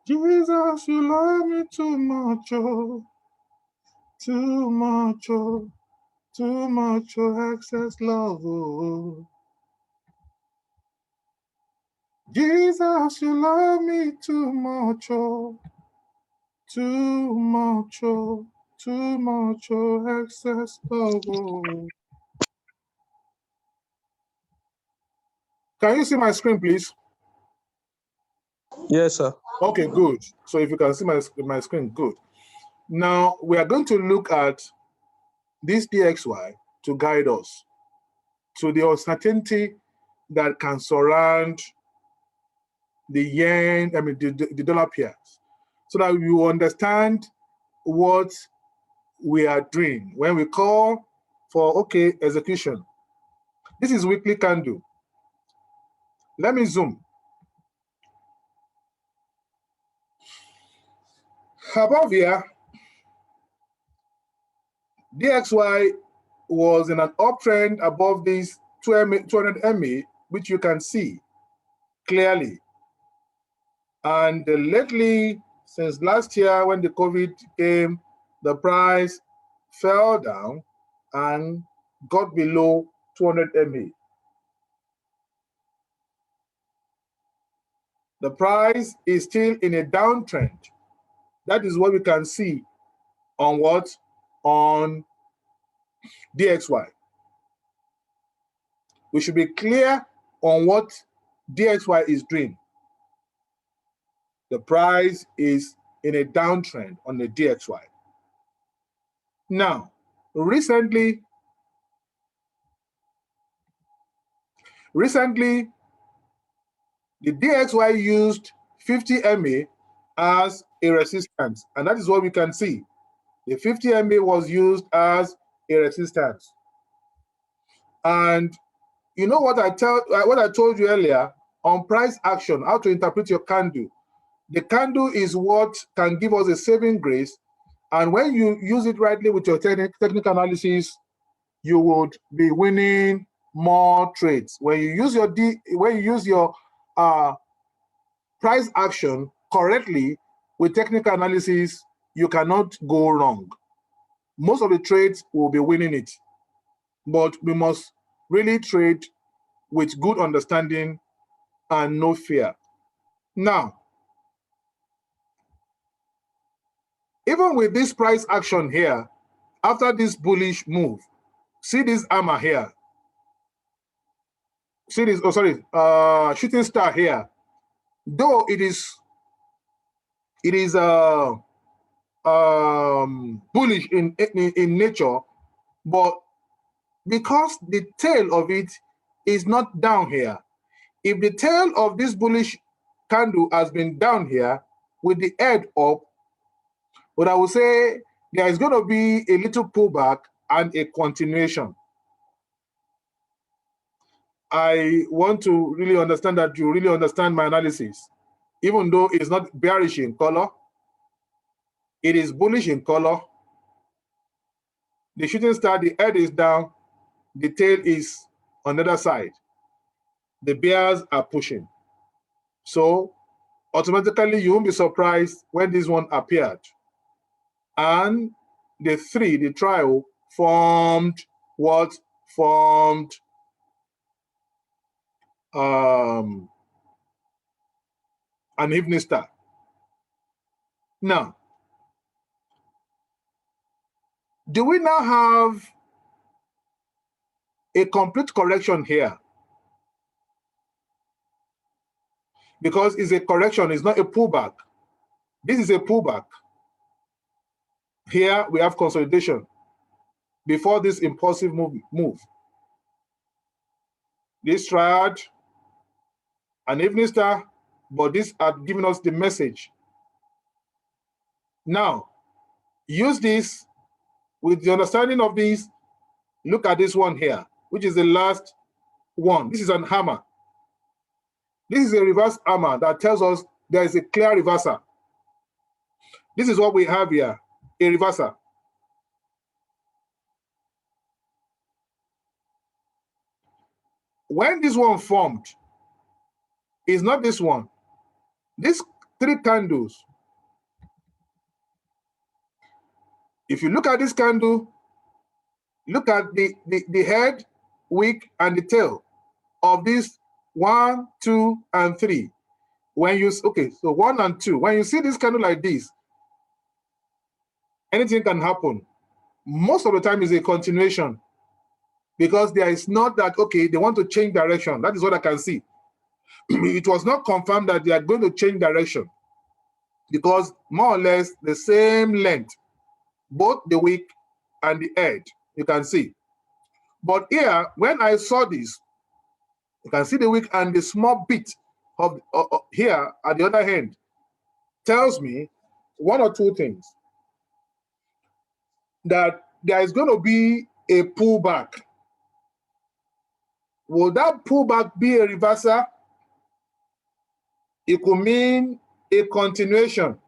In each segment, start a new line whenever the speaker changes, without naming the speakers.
Jesus, you love me too much, oh, too much, oh, too much, oh, excess love, oh. Jesus, you love me too much, oh, too much, oh, too much, oh, excess love, oh. Can you see my screen, please?
Yes, sir.
Okay, good. So if you can see my screen, good. Now, we are going to look at this DXY to guide us to the uncertainty that can surround the yen, the dollar pairs, so that you understand what we are doing when we call for, okay, execution. This is weekly candle. Let me zoom. Above here, DXY was in an uptrend above this 200 MA, which you can see clearly. And lately, since last year when the COVID came, the price fell down and got below 200 MA. The price is still in a downtrend. That is what we can see on what? On DXY. We should be clear on what DXY is doing. The price is in a downtrend on the DXY. Now, recently, the DXY used 50 MA as a resistance, and that is what we can see. The 50 MA was used as a resistance. And you know what I told you earlier on price action, how to interpret your candle. The candle is what can give us a saving grace, and when you use it rightly with your technical analysis, you would be winning more trades. When you use your price action correctly with technical analysis, you cannot go wrong. Most of the trades will be winning it, but we must really trade with good understanding and no fear. Now, even with this price action here, after this bullish move, see this hammer here. See this, shooting star here. Though it is bullish in nature, but because the tail of it is not down here, if the tail of this bullish candle has been down here with the head up, but I would say there is going to be a little pullback and a continuation. I want to really understand that you really understand my analysis. Even though it's not bearish in color, it is bullish in color. The shooting star, the head is down, the tail is on the other side. The bears are pushing. So automatically you won't be surprised when this one appeared. And the trio formed what? Formed an evening star. Now, do we now have a complete correction here? Because it's a correction, it's not a pullback. This is a pullback. Here we have consolidation before this impulsive move. This triad, an evening star, but this had given us the message. Now, use this with the understanding of this. Look at this one here, which is the last one. This is an hammer. This is a reverse hammer that tells us there is a clear reversal. This is what we have here, a reversal. When this one formed, it's not this one. This three candles. If you look at this candle, look at the head, wick, and the tail of this 1, 2, and 3. When you, okay, so 1 and 2, when you see this candle like this, anything can happen. Most of the time is a continuation, because there is not that, okay, they want to change direction. That is what I can see. It was not confirmed that they are going to change direction, because more or less the same length, both the wick and the head, you can see. But here, when I saw this, you can see the wick and the small bit of here at the other hand tells me one or two things. That there is going to be a pullback. Will that pullback be a reversal? It could mean a continuation,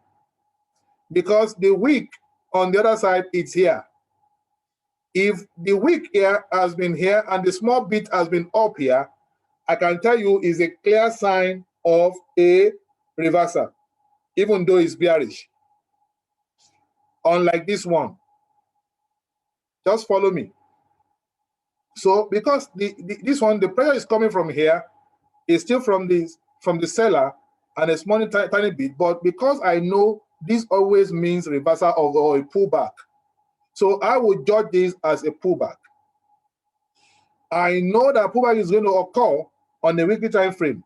because the wick on the other side is here. If the wick here has been here and the small bit has been up here, I can tell you is a clear sign of a reversal, even though it's bearish. Unlike this one. Just follow me. So because this one, the pressure is coming from here, it's still from the seller and a small tiny bit, but because I know this always means reversal of or a pullback, so I would judge this as a pullback. I know that pullback is going to occur on the weekly time frame.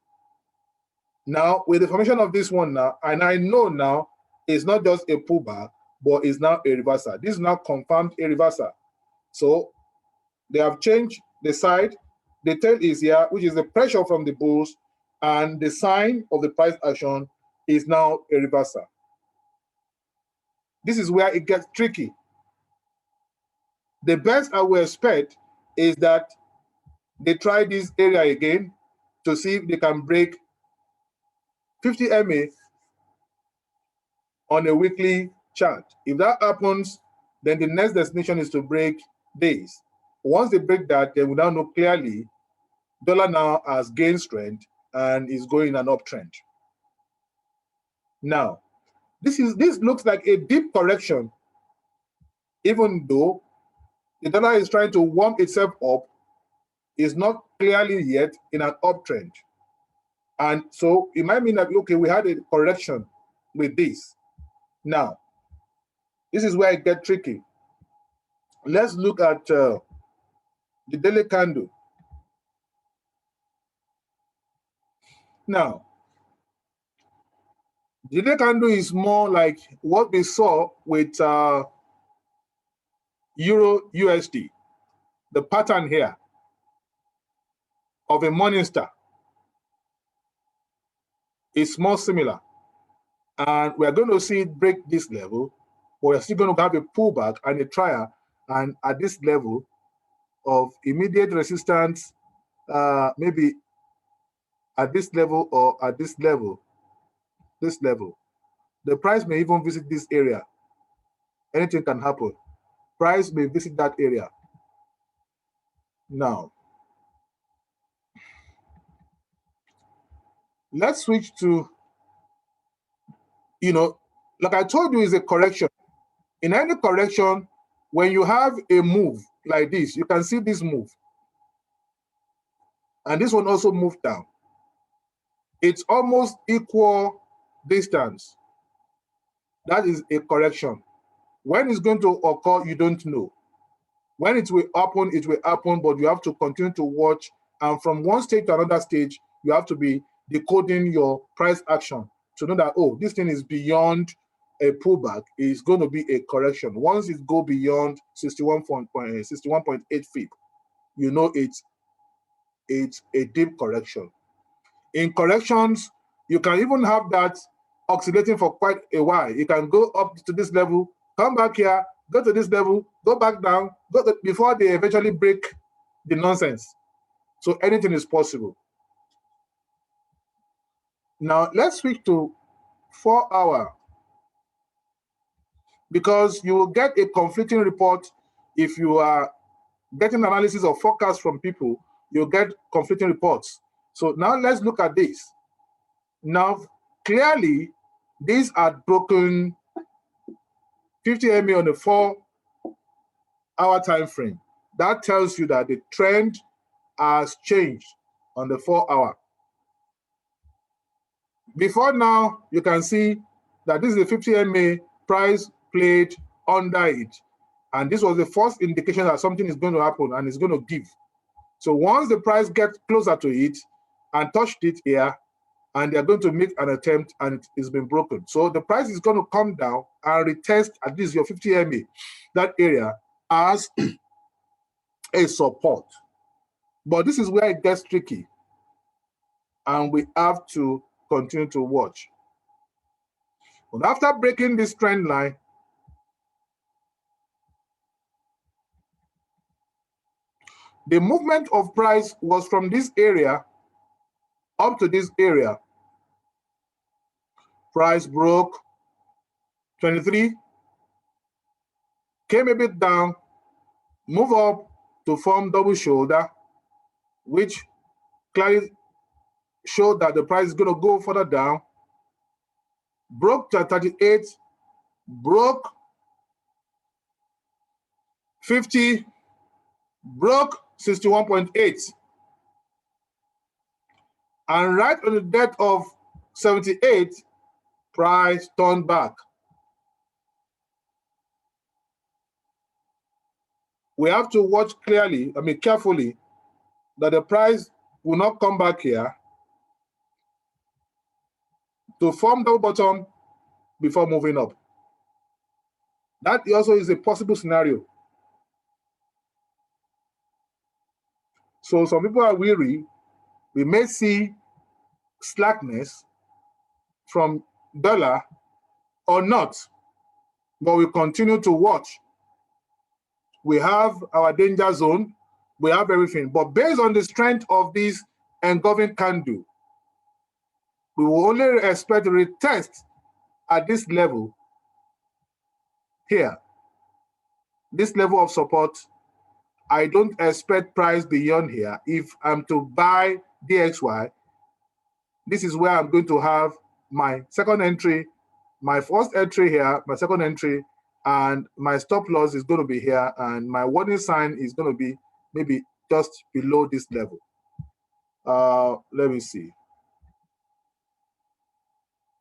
Now, with the formation of this one now, and I know now it's not just a pullback, but it's now a reversal. This is now confirmed a reversal. So they have changed the side. The tail is here, which is the pressure from the bulls, and the sign of the price action is now a reversal. This is where it gets tricky. The best I will expect is that they try this area again to see if they can break 50 MA on a weekly chart. If that happens, then the next destination is to break days. Once they break that, they will now know clearly dollar now has gained strength and is going in an uptrend. Now, this looks like a deep correction, even though the dollar is trying to warm itself up, is not clearly yet in an uptrend. And so it might mean that, okay, we had a correction with this. Now, this is where it gets tricky. Let's look at the daily candle. Now, the daily candle is more like what we saw with Euro USD. The pattern here of a morning star is more similar. And we're going to see it break this level, but we're still going to have a pullback and a trial. And at this level of immediate resistance, maybe at this level or at this level, the price may even visit this area. Anything can happen. Price may visit that area. Now, let's switch to, like I told you, is a correction. In any correction, when you have a move like this, you can see this move. And this one also moved down. It's almost equal distance. That is a correction. When it's going to occur, you don't know. When it will happen, but you have to continue to watch. And from one stage to another stage, you have to be decoding your price action to know that, oh, this thing is beyond a pullback. It's going to be a correction. Once it go beyond 61.8 feet, you know it's a deep correction. In corrections, you can even have that oscillating for quite a while. You can go up to this level, come back here, go to this level, go back down, before they eventually break the nonsense. So anything is possible. Now let's switch to 4 hour, because you will get a conflicting report. If you are getting analysis or forecast from people, you'll get conflicting reports. So now let's look at this. Now, clearly, these are broken 50 MA on the 4-hour time frame. That tells you that the trend has changed on the 4-hour. Before now, you can see that this is the 50 MA price played under it. And this was the first indication that something is going to happen and it's going to give. So once the price gets closer to it and touched it here, and they're going to make an attempt and it's been broken. So the price is going to come down and retest at least your 50 MA, that area, as a support. But this is where it gets tricky. And we have to continue to watch. But after breaking this trend line, the movement of price was from this area up to this area. Price broke 23, came a bit down, move up to form double shoulder, which clearly showed that the price is going to go further down, broke to 38, broke 50, broke 61.8. And right on the depth of 78, price turned back. We have to watch carefully, that the price will not come back here to form double bottom before moving up. That also is a possible scenario. So some people are weary. We may see slackness from dollar or not, but we continue to watch. We have our danger zone, we have everything, but based on the strength of this engulfing candle, we will only expect a retest at this level here, this level of support. I don't expect price beyond here. If I'm to buy DXY, this is where I'm going to have my second entry, my first entry here, my second entry, and my stop loss is going to be here, and my warning sign is going to be maybe just below this level. Let me see.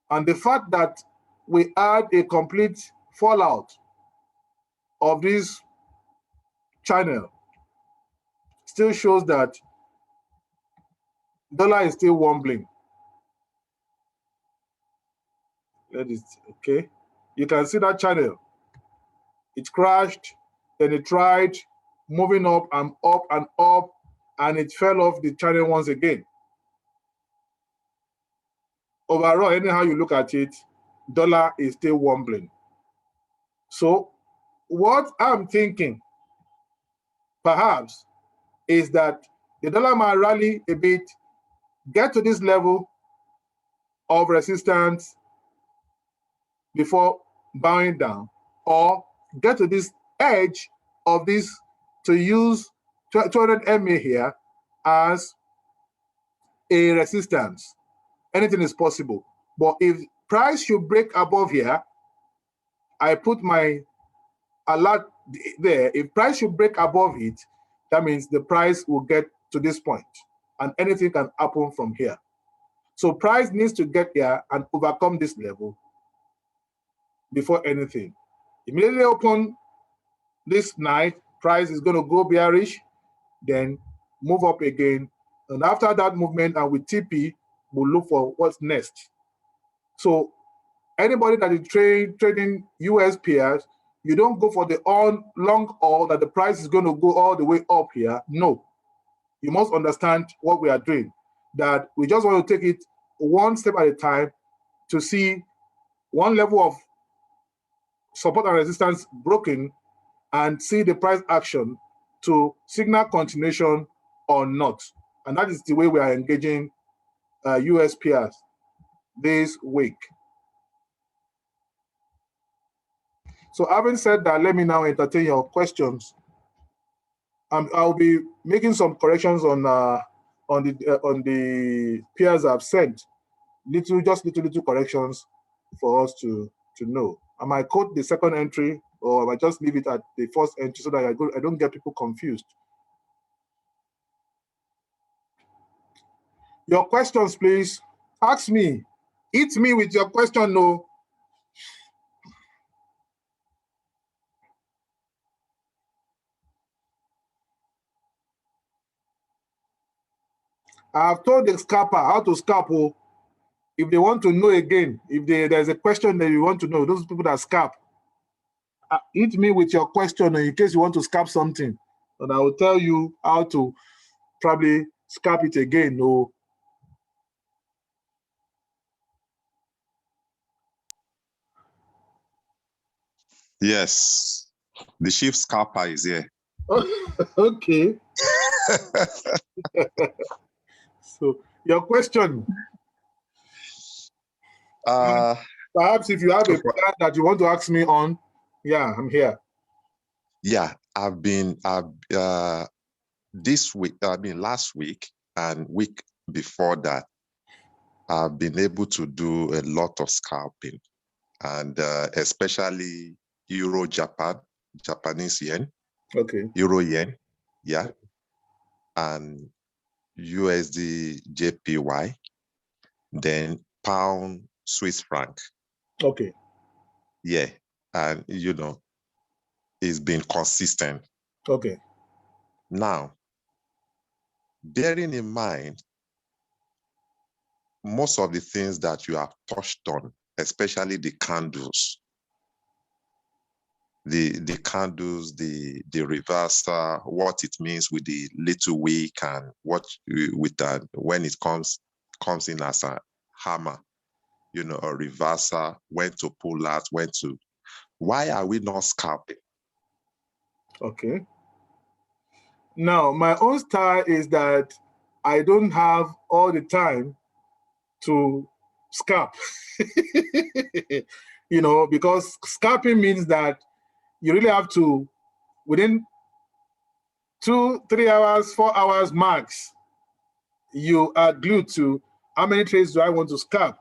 And the fact that we had a complete fallout of this channel still shows that dollar is still wobbling. That is okay. You can see that channel. It crashed, then it tried moving up and up and up, and it fell off the channel once again. Overall, anyhow you look at it, dollar is still wobbling. So what I'm thinking, perhaps, is that the dollar might rally a bit, get to this level of resistance before bowing down, or get to this edge of this to use 200 MA here as a resistance. Anything is possible. But if price should break above here, I put my alert there. If price should break above it, that means the price will get to this point, and anything can happen from here. So price needs to get here and overcome this level before anything. Immediately open this night, price is going to go bearish, then move up again. And after that movement, and with TP, we'll look for what's next. So anybody that is trading US pairs, you don't go for the long all that the price is going to go all the way up here. No, you must understand what we are doing, that we just want to take it one step at a time to see one level of support and resistance broken and see the price action to signal continuation or not. And that is the way we are engaging US pairs this week. So having said that, let me now entertain your questions. I'll be making some corrections on the pairs I've sent. Little corrections for us to know. I might quote the second entry, or I might just leave it at the first entry so that I don't get people confused. Your questions, please. Ask me. Hit me with your question, no. I've told the scalper how to scalp. Oh, if they want to know again, if there's a question that you want to know, those people that scalp, hit me with your question in case you want to scalp something, and I will tell you how to probably scalp it again. No.
Yes, the chief scalper is here.
Okay. So your question. Perhaps if you have a plan that you want to ask me on, yeah, I'm here.
Yeah, I've been this week, last week and week before that, I've been able to do a lot of scalping, and especially Euro Japan, Japanese yen,
okay,
Euro yen, yeah, and USD JPY, then pound Swiss franc.
Okay.
Yeah, and it's been consistent.
Okay.
Now, bearing in mind most of the things that you have touched on, especially the candles, the candles, the reversal, what it means with the little wick, and what with that when it comes in as a hammer, a reversal, when to pull out, when to. Why are we not scalping?
Okay. Now, my own style is that I don't have all the time to scalp. Because scalping means that you really have to, within 2-3 hours, 4 hours max, you are glued to how many trades do I want to scalp.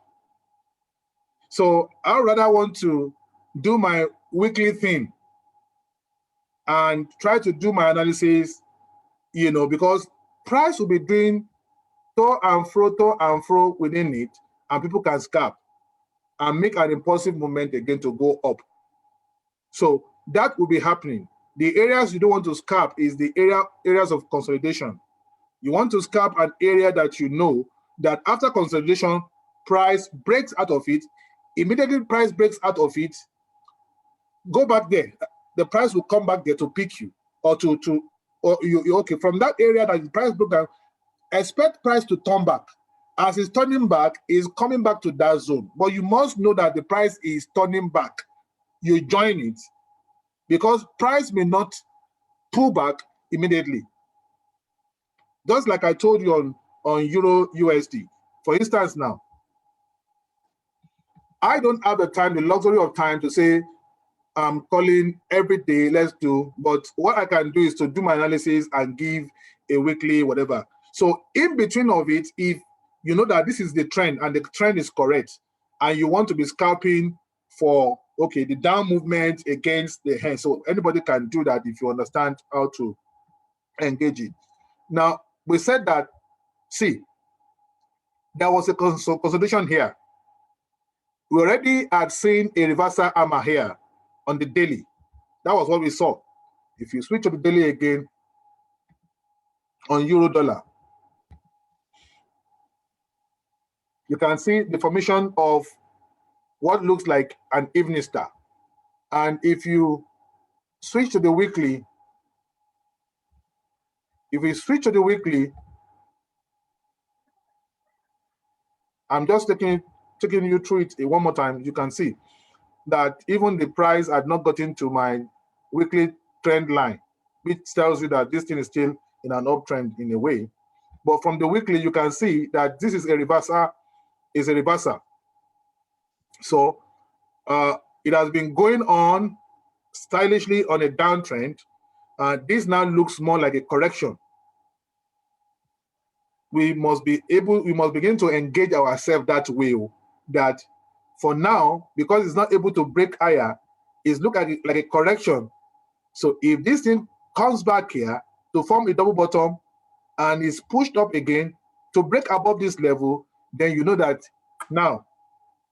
So I rather want to do my weekly thing and try to do my analysis, because price will be doing to and fro within it, and people can scalp and make an impulsive movement again to go up. So that will be happening. The areas you don't want to scalp is the areas of consolidation. You want to scalp an area that you know that after consolidation, price breaks out of it. Immediately price breaks out of it, go back there. The price will come back there to pick you, or you okay from that area that the price broke down. Expect price to turn back. As it's turning back, it's coming back to that zone. But you must know that the price is turning back. You join it, because price may not pull back immediately. Just like I told you on Euro USD. For instance, now, I don't have the time, the luxury of time to say, I'm calling every day, let's do. But what I can do is to do my analysis and give a weekly whatever. So in between of it, if you know that this is the trend and the trend is correct, and you want to be scalping for, okay, the down movement against the hand. So anybody can do that if you understand how to engage it. Now, we said that, see, there was a consolidation here. We already had seen a reversal hammer here on the daily. That was what we saw. If you switch to the daily again on euro dollar, you can see the formation of what looks like an evening star. And if you switch to the weekly, I'm just taking you through it one more time. You can see that even the price had not gotten to my weekly trend line, which tells you that this thing is still in an uptrend in a way. But from the weekly, you can see that this is a reversal, So it has been going on stylishly on a downtrend. This now looks more like a correction. We must begin to engage ourselves that way, that For now, because it's not able to break higher, it's look at it like a correction. So if this thing comes back here to form a double bottom and is pushed up again to break above this level, then you know that now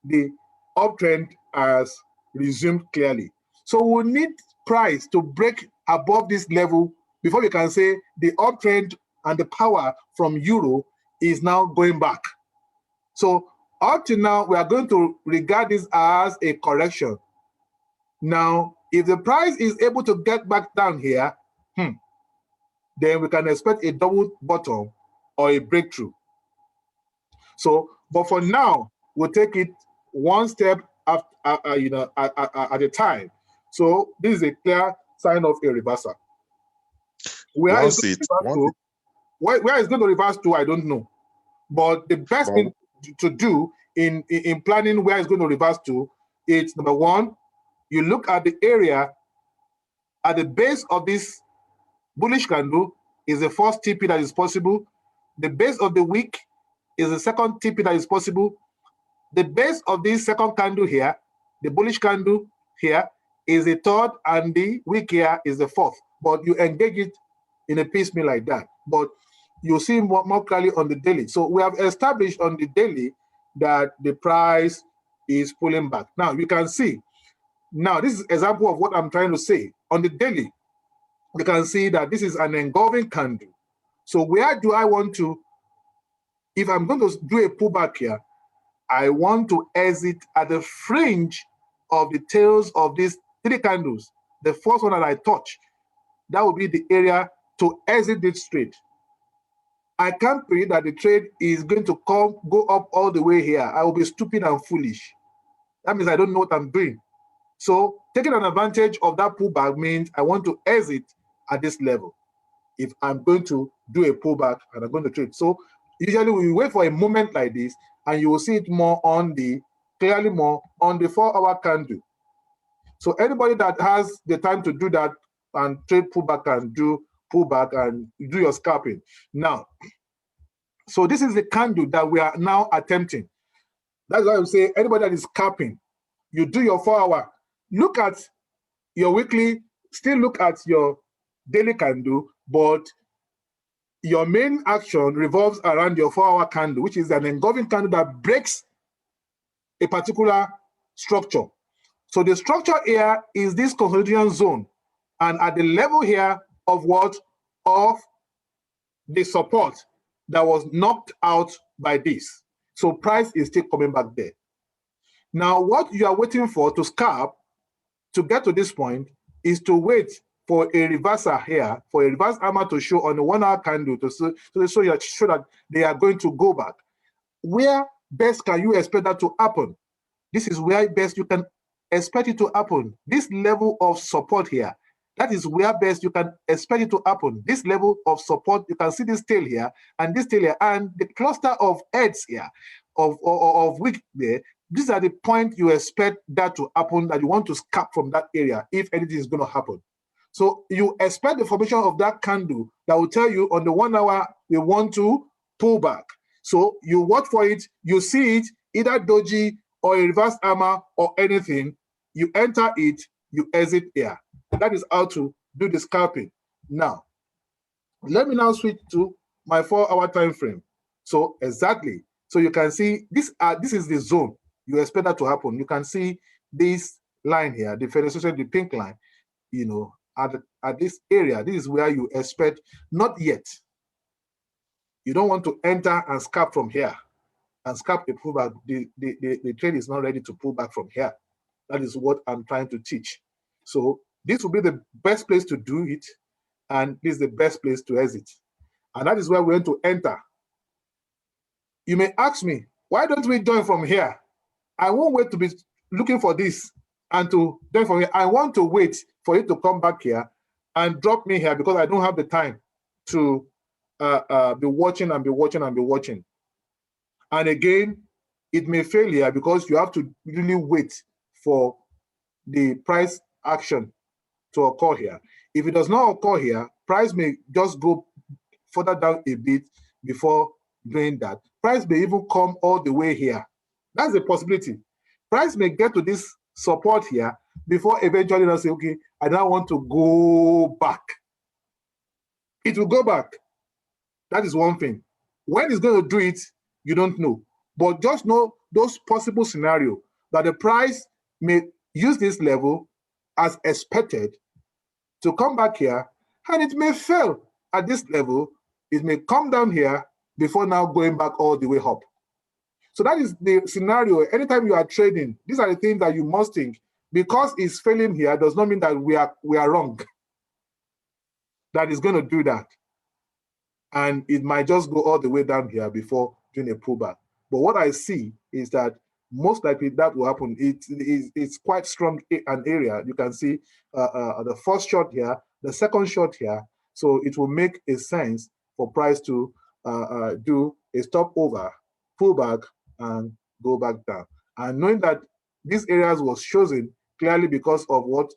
the uptrend has resumed clearly. So we need price to break above this level before we can say the uptrend and the power from euro is now going back. So up to now, we are going to regard this as a correction. Now, if the price is able to get back down here, then we can expect a double bottom or a breakthrough. So, but for now, we'll take it one step after, at a time. So this is a clear sign of a reversal. Where it's going to reverse to, I don't know. But the best thing to do in planning where it's going to reverse to, it's number one, you look at the area at the base of this bullish candle is the first TP that is possible. The base of the wick is the second TP that is possible. The base of this second candle here, the bullish candle here, is the third, and the wick here is the fourth. But you engage it in a piecemeal like that. But you'll see more clearly on the daily. So we have established on the daily that the price is pulling back. Now you can see, now this is an example of what I'm trying to say. On the daily, you can see that this is an engulfing candle. So where do I want to, if I'm going to do a pullback here, I want to exit at the fringe of the tails of these three candles. The first one that I touch, that will be the area to exit this trade. I can't predict that the trade is going to go up all the way here. I will be stupid and foolish. That means I don't know what I'm doing. So taking an advantage of that pullback means I want to exit at this level if I'm going to do a pullback and I'm going to trade. So usually we wait for a moment like this, and you will see it clearly more on the 4-hour candle. So anybody that has the time to do that and trade pullback and do pullback and do your scalping. Now, so this is the candle that we are now attempting. That's why I would say anybody that is scalping, you do your 4-hour, look at your weekly, still look at your daily candle, but your main action revolves around your 4-hour candle, which is an engulfing candle that breaks a particular structure. So the structure here is this consolidation zone, and at the level here of what? Of the support that was knocked out by this. So price is still coming back there. Now, what you are waiting for to scalp to get to this point is to wait for a reversal here, for a reverse hammer to show on the 1-hour candle to show that they are going to go back. Where best can you expect that to happen? This is where best you can expect it to happen. This level of support here, that is where best you can expect it to happen. This level of support, you can see this tail here and this tail here, and the cluster of heads here, of wick there. These are the point you expect that to happen, that you want to scalp from that area if anything is going to happen. So you expect the formation of that candle that will tell you on the 1-hour, we want to pull back. So you watch for it, you see it, either doji or a reverse hammer or anything, you enter it, you exit here. That is how to do the scalping. Now, let me now switch to my 4-hour time frame. So exactly, so you can see this is the zone you expect that to happen. You can see this line here, the federation, the pink line, at this area. This is where you expect, not yet. You don't want to enter and scalp from here and scalp a pullback. The trade is not ready to pull back from here. That is what I'm trying to teach. So this will be the best place to do it, and this is the best place to exit. And that is where we're going to enter. You may ask me, why don't we join from here? I won't wait to be looking for this and to join from here. I want to wait for it to come back here and drop me here, because I don't have the time to be watching and be watching and be watching. And again, it may fail here because you have to really wait for the price action to occur here. If it does not occur here, price may just go further down a bit before doing that. Price may even come all the way here. That's a possibility. price may get to this support here before eventually they'll say, okay, I now want to go back. It will go back. That is one thing. When it's going to do it, you don't know. But just know those possible scenarios that the price may use this level as expected to come back here, and it may fail at this level. It may come down here before now going back all the way up. So that is the scenario. Anytime you are trading, these are the things that you must think. Because it's failing here does not mean that we are wrong. That is going to do that. And it might just go all the way down here before doing a pullback. But what I see is that most likely that will happen. It's quite strong an area. You can see the first shot here, the second shot here. So it will make a sense for price to do a stop over, pull back, and go back down. And knowing that these areas was chosen clearly because of what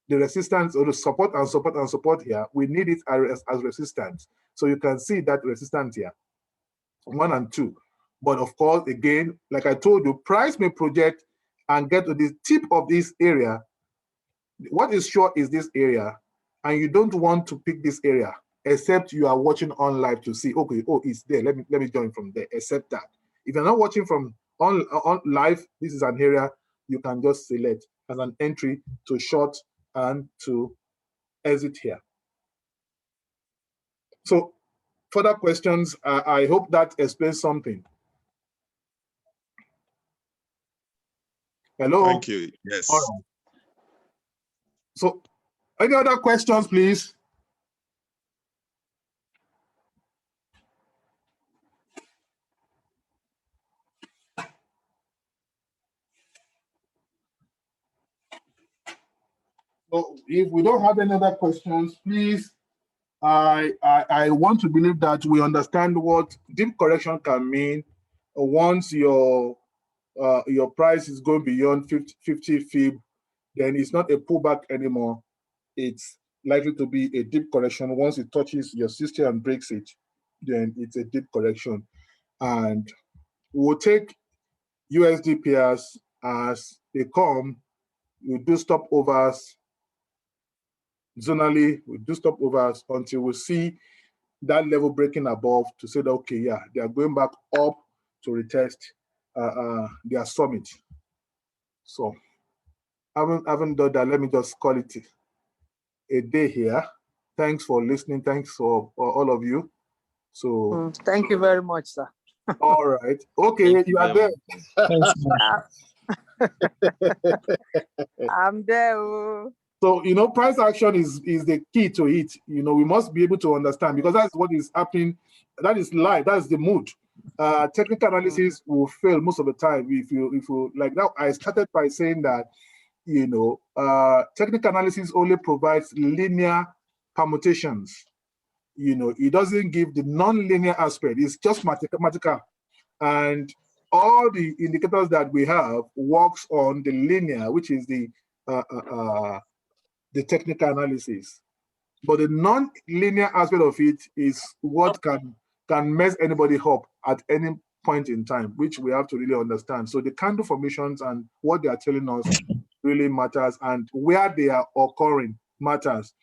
the resistance or the support and support and support here, we need it as resistance. So you can see that resistance here, 1 and 2. But of course, again, like I told you, price may project and get to the tip of this area. What is sure is this area, and you don't want to pick this area except you are watching on live to see, okay, oh, it's there. Let me join from there. Except that if you're not watching from on live, this is an area you can just select as an entry to short and to exit here. So further questions, I hope that explains something. Hello?
Thank you. Yes.
All right. So any other questions, please? So if we don't have any other questions, please, I want to believe that we understand what deep correction can mean once your price is going beyond 50 fib, then it's not a pullback anymore. It's likely to be a deep correction. Once it touches your 60 and breaks it, then it's a deep correction. And we'll take USD pairs as they come. We do stop overs zonally, we do stop overs until we see that level breaking above to say that, okay, yeah, they are going back up to retest their summit. So haven't done that, let me just call it a day here. Thanks for listening. Thanks for all of you. So
thank you very much, sir.
All right. Okay, you are there.
I'm there.
So, price action is the key to it. We must be able to understand, because that's what is happening. That is live. That's the mood. Technical analysis will fail most of the time. If you like now, I started by saying that, technical analysis only provides linear permutations. It doesn't give the non-linear aspect. It's just mathematical. And all the indicators that we have works on the linear, which is the technical analysis. But the non-linear aspect of it is what can mess anybody up at any point in time, which we have to really understand. So the candle formations and what they are telling us really matters, and where they are occurring matters.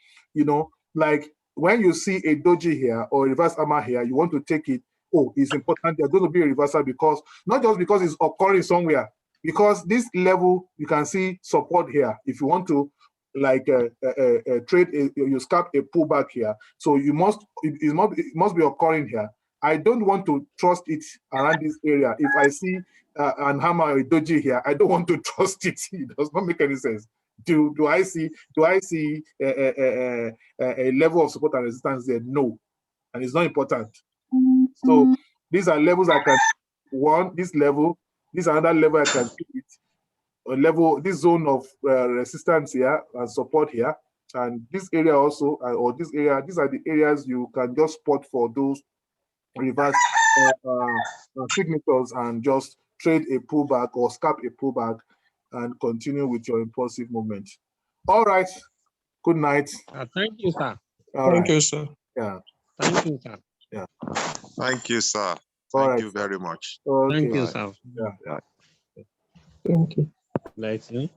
Like when you see a doji here or a reverse hammer here, you want to take it. Oh, it's important. There's going to be a reversal, because not just because it's occurring somewhere, because this level you can see support here. If you want to trade, you scalp a pullback here, so it must be occurring here. I don't want to trust it around this area. If I see an hammer or a doji here, I don't want to trust it. It does not make any sense. Do I see a level of support and resistance there? No, and it's not important. So these are levels I can this level, this another level I can see it. A level, this zone of resistance here and support here, and this area also, or this area. These are the areas you can just spot for those reverse signatures and just trade a pullback or scalp a pullback and continue with your impulsive movement. All right. Good night.
Thank you, sir.
Thank you, sir.
Yeah.
Thank you, sir.
Yeah.
Thank you, sir.
All
Thank
right,
you very much.
Okay.
Thank you, sir.
Yeah.
Thank you.
Lighting.